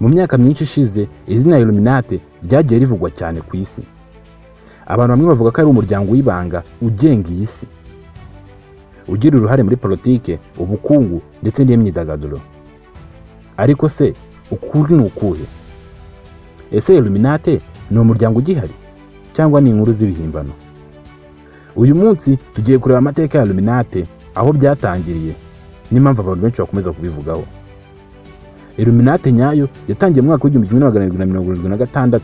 Mu myaka myinshi ishize izina Illuminati ryagiye rivugwa cyane ku isi. Abantu bamwe bavuga ko ari umuryango w'ibanga ugenga iyi si, ugira uruhare muri politike, ubukungu ndetse n'imyidagaduro. Ariko se ukuri ni ukuhe? Ese Illuminati ni umuryango ugihari cyangwa ni inkuru z'ibihimbano? Uyu munsi tugiye kureba amateka ya Illuminati, aho byatangiriye n'impamvu abantu benshi bakomeza kubivugaho. Illuminati nyayo yatangiye mu mwaka w'1776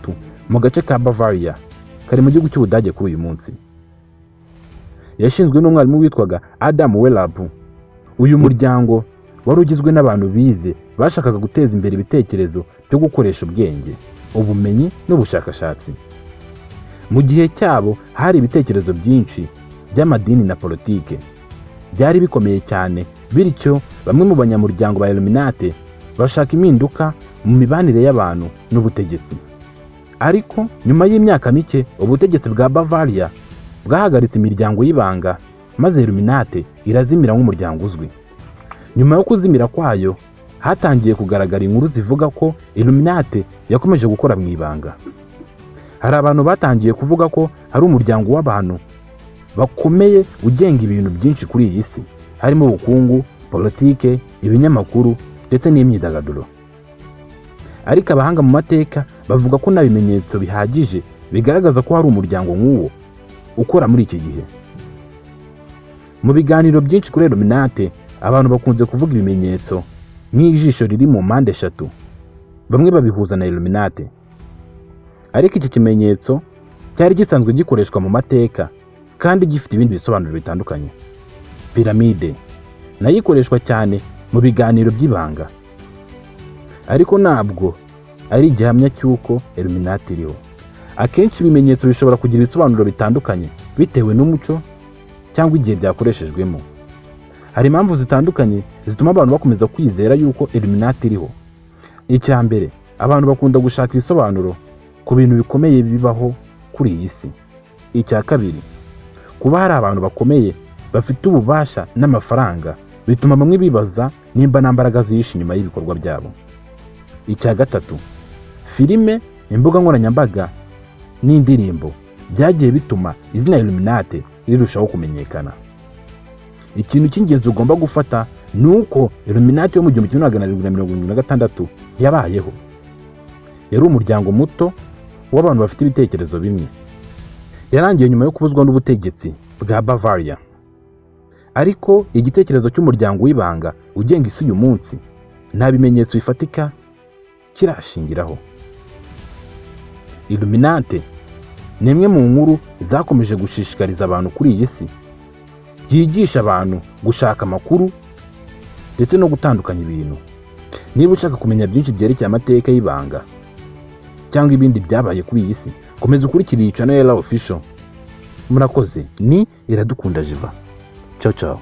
mu gace ka Bavaria kari mu gihugu cy'Ubudage kuri uyu munsi. Yashinzwe n'umwarimu witwaga Adam Wellab. Uyu muryango wari ugizwe n'abantu bize bashakaga guteza imbere ibitekerezo byo gukoresha ubwenge, ubumenyi n'ubushakashatsi. Mu gihe cyabo hari ibitekerezo byinshi by'amadini na politike byari bikomeye cyane, bityo bamwe mu banyamuryango ba Illuminati bashaka impinduka mu mibanire y'abantu n'ubutegetsi. Ariko nyuma y'imyaka mike ubutegetsi bwa Bavaria bwahagaritse imiryango y'ibanga, maze Illuminati irazimira nk'umuryango uzwi. Nyuma yo kuzimira kwayo hatangiye kugaragara inkuru zivuga ko Illuminati yakomeje gukora mu ibanga. Hari abantu batangiye kuvuga ko hari umuryango w'abantu bakomeye ugenga ibintu byinshi kuri iyi si, harimo ubukungu, politike, ibinyamakuru ndetse n'imyidagaduro. Ariko abahanga mu mateka bavuga ko nta bimenyetso bihagije bigaragaza ko hari umuryango nk'uwo ukora muri iki gihe. Mu biganiro byinshi kuri Illuminati, abantu bakunze kuvuga ibimenyetso nk'ijisho riri mu mpande eshatu. Bamwe babihuza na Illuminati. Ariko iki kimenyetso cyari gisanzwe gikoreshwa mu mateka kandi gifite ibindi bisobanuro bitandukanye. Piramide nayo ikoreshwa cyane mu biganiro by'ibanga, ariko ntabwo ari igihamya cy'uko Illuminati iriho. Akenshi ibimenyetso bishobora kugira ibisobanuro bitandukanye bitewe n'umuco cyangwa igihe byakoreshejwemo. Hari impamvu zitandukanye zituma abantu bakomeza kwizera yuko Illuminati iriho. Icya mbere, abantu bakunda gushaka ibisobanuro ku bintu bikomeye bibaho kuri iyi si. Icya kabiri, kuba hari abantu bakomeye bafite ububasha n'amafaranga bituma bamwe bibaza nimba nta mbaraga zihishe inyuma y'ibikorwa byabo. Icya gatatu, filime, imbuga nkoranyambaga n'indirimbo byagiye bituma izina Illuminati rirushaho kumenyekana. Ikintu cy'ingenzi ugomba gufata ni uko Illuminati yo mu 1776 yabayeho. Yari umuryango muto w'abantu bafite ibitekerezo bimwe. Yarangiye nyuma yo kubuzwa n'ubutegetsi bwa Bavaria. Ariko igitekerezo cy'umuryango w'ibanga ugenga isi uyu munsi nta bimenyetso bifatika kirashingiraho. Illuminati ni imwe mu nkuru zakomeje gushishikariza abantu kuri iyi si, yigisha abantu gushaka amakuru ndetse no gutandukanya ibintu. Niba ushaka kumenya byinshi byerekeye amateka y'ibanga cyangwa ibindi byabaye kuri iyi si, komeza ukurikire iyi channel ya Ella Official. Murakoze, ni Iradukunda Jiva. Ciao ciao.